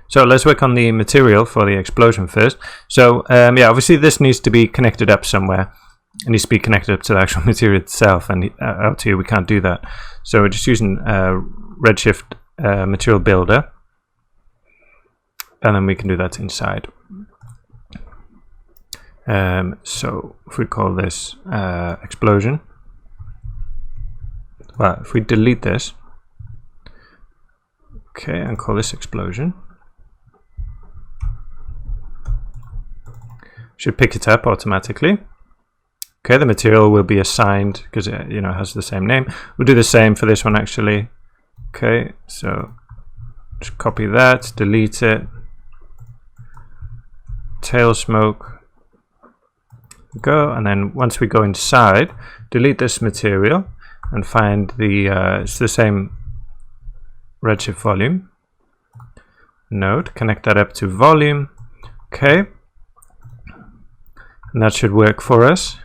So let's work on the material for the explosion first. So yeah, obviously this needs to be connected up somewhere. It needs to be connected up to the actual material itself, and out here we can't do that. So we're just using Redshift material builder, and then we can do that inside. So if we call this explosion, well, if we delete this, okay, and call this explosion, should pick it up automatically. Okay, the material will be assigned because it, you know, has the same name. We'll do the same for this one actually. Okay, so just copy that, delete it, tail smoke, go, and then once we go inside, delete this material and find the it's the same Redshift volume node. Connect that up to volume. Okay, and that should work for us.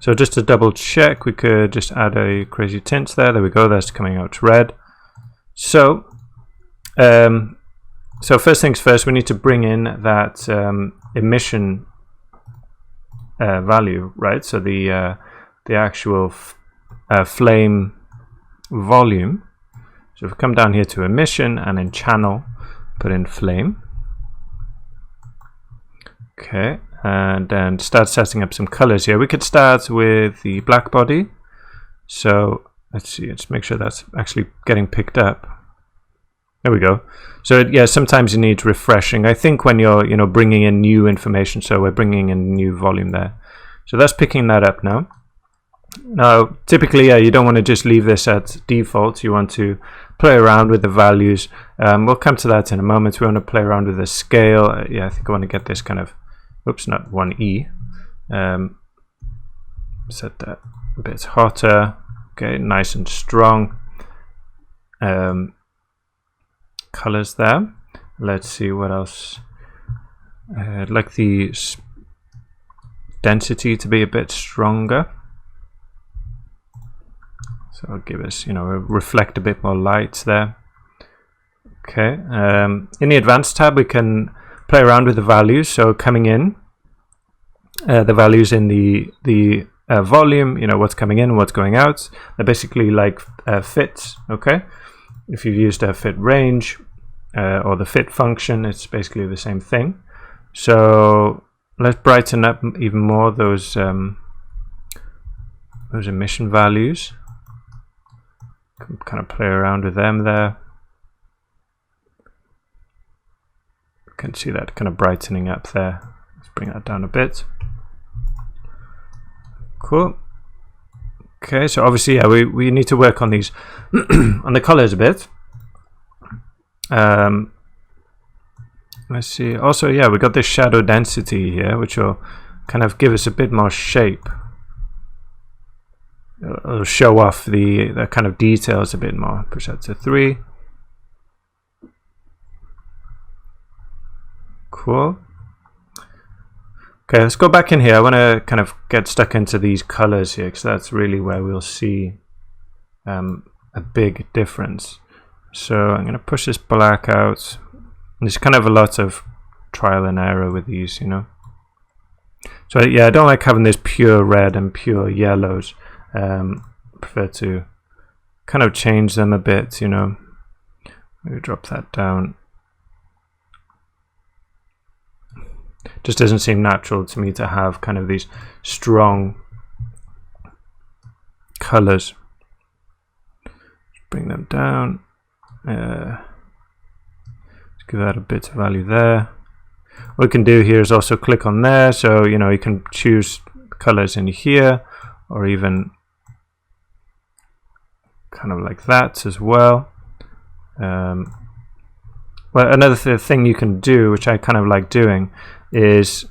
So just to double check, we could just add a crazy tint there. There we go. That's coming out red. So, so first things first, we need to bring in that emission value, right? So the actual flame volume. So if we come down here to emission and in channel, put in flame. Okay. And then start setting up some colors here. We could start with the black body. So let's see, let's make sure that's actually getting picked up. There we go. So yeah, sometimes you need refreshing. I think when you're, you know, bringing in new information. So we're bringing in new volume there. So that's picking that up now. Now, typically, you don't want to just leave this at default. You want to play around with the values. We'll come to that in a moment. We want to play around with the scale. Yeah, I think I want to get this kind of, oops, not 1E. Set that a bit hotter. Okay, nice and strong. Colors there. Let's see what else. I'd like the density to be a bit stronger. So I'll give us, you know, reflect a bit more light there. Okay. In the advanced tab, we can play around with the values. So coming in, the values in the volume, you know, what's coming in, what's going out. They're basically like fits. Okay. If you've used a fit range or the fit function, it's basically the same thing. So let's brighten up even more those emission values. Kind of play around with them there. You can see that kind of brightening up there. Let's bring that down a bit. Cool. Okay, so obviously, yeah, we need to work on these on the colors a bit. Let's see. Also, yeah, we got this shadow density here, which will kind of give us a bit more shape. It'll show off the kind of details a bit more. Push that to 3. Cool. Okay, let's go back in here. I want to kind of get stuck into these colors here, because that's really where we'll see a big difference. So I'm going to push this black out. There's kind of a lot of trial and error with these, you know. So yeah, I don't like having this pure red and pure yellows. Prefer to kind of change them a bit, you know. Maybe drop that down. Just doesn't seem natural to me to have kind of these strong colors. Bring them down. Let's give that a bit of value there. What we can do here is also click on there, so you know you can choose colors in here, or even kind of like that as well. Well, another thing you can do, which I kind of like doing, is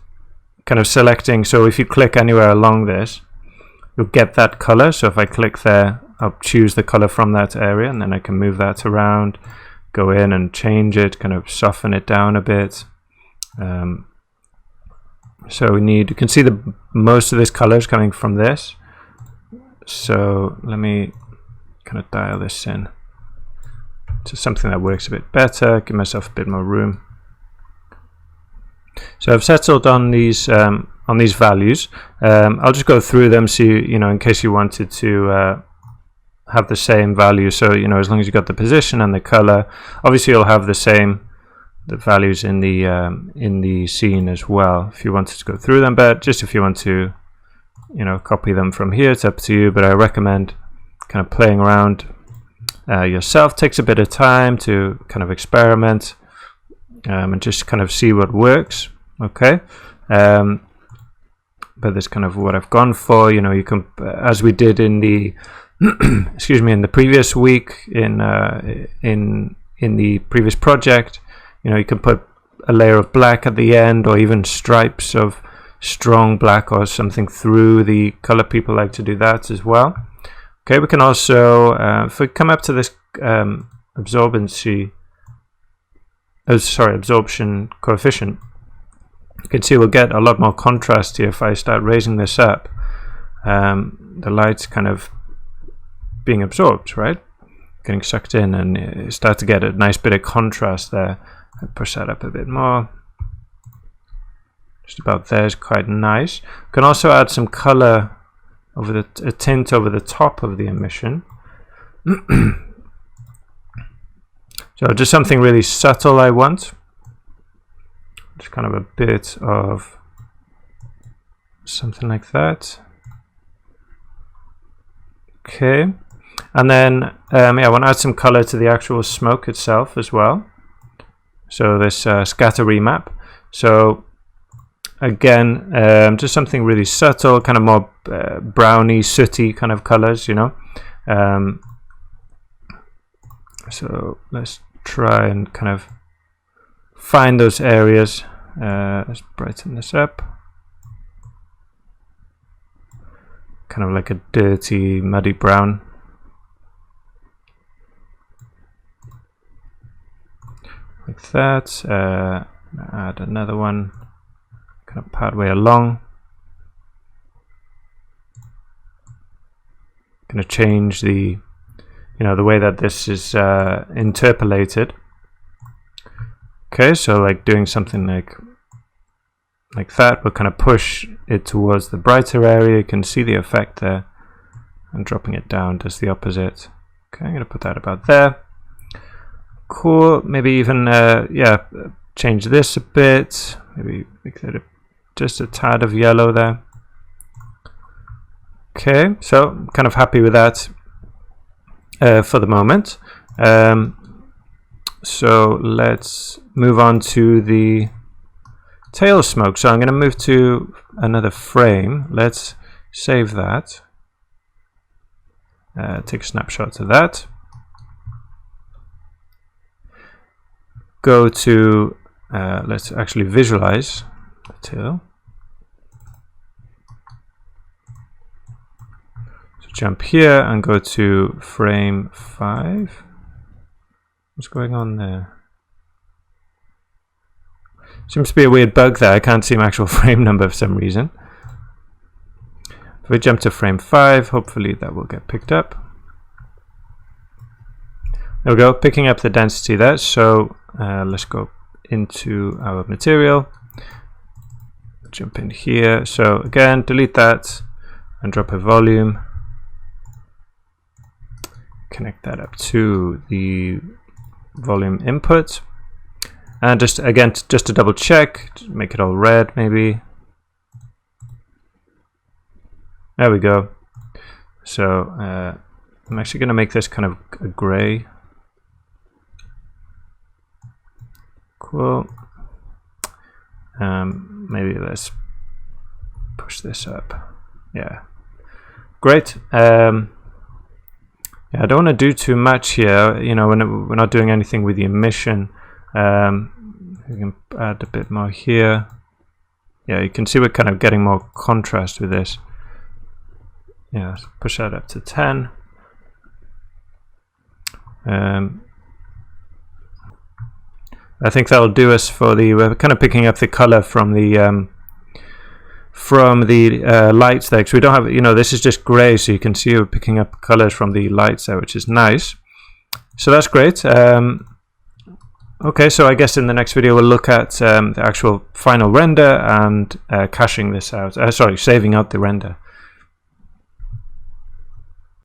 kind of selecting. So if you click anywhere along this, you'll get that color. So if I click there, I'll choose the color from that area, and then I can move that around, go in and change it, kind of soften it down a bit. So you can see most of this color is coming from this. So let me kind of dial this in to something that works a bit better, give myself a bit more room. So I've settled on these values. I'll just go through them, so you know, in case you wanted to have the same value. So you know, as long as you got the position and the color, obviously you'll have the values in the scene as well if you wanted to go through them. But just if you want to, you know, copy them from here, it's up to you. But I recommend kind of playing around yourself. Takes a bit of time to kind of experiment and just kind of see what works. Okay. But that's kind of what I've gone for. You know, you can, as we did in the excuse me, in the previous week, in the previous project, you know, you can put a layer of black at the end, or even stripes of strong black or something through the color. People like to do that as well. Okay, we can also, if we come up to this absorption coefficient, you can see we'll get a lot more contrast here if I start raising this up. The light's kind of being absorbed, right? Getting sucked in, and you start to get a nice bit of contrast there. I push that up a bit more. Just about there is quite nice. You can also add some color over a tint over the top of the emission. So just something really subtle I want. Just kind of a bit of something like that. Okay. And then yeah, I want to add some color to the actual smoke itself as well. So this scatter remap. So again, just something really subtle, kind of more browny, sooty kind of colors, you know. So let's try and kind of find those areas. Let's brighten this up. Kind of like a dirty, muddy brown. Like that. Add another one, kind of part way along. Going to change the, you know, the way that this is interpolated. Okay, so like doing something like that, we'll kind of push it towards the brighter area. You can see the effect there, and dropping it down does the opposite. Okay, I'm going to put that about there. Cool. Maybe even yeah, change this a bit. Maybe make that just a tad of yellow there. Okay, so I'm kind of happy with that for the moment. So let's move on to the tail smoke. So I'm going to move to another frame. Let's save that. Take a snapshot of that. Go to, let's actually visualize the tail. So jump here and go to frame 5. What's going on there? Seems to be a weird bug there. I can't see my actual frame number for some reason. If we jump to frame 5, hopefully that will get picked up. There we go, picking up the density there. So let's go into our material. Jump in here. So again, delete that and drop a volume. Connect that up to the volume input. And just again, just to double check, make it all red maybe. There we go. So I'm actually going to make this kind of a gray. Cool. Maybe let's push this up. Yeah, great. Yeah, I don't want to do too much here. You know, we're not doing anything with the emission. We can add a bit more here. Yeah, you can see we're kind of getting more contrast with this. Yeah, let's push that up to 10. I think that'll do us for the. We're kind of picking up the color from the from the lights there, because we don't have, you know, this is just gray, so you can see we're picking up colors from the lights there, which is nice. So that's great. Okay, so I guess in the next video we'll look at the actual final render and caching this out. Sorry, saving out the render.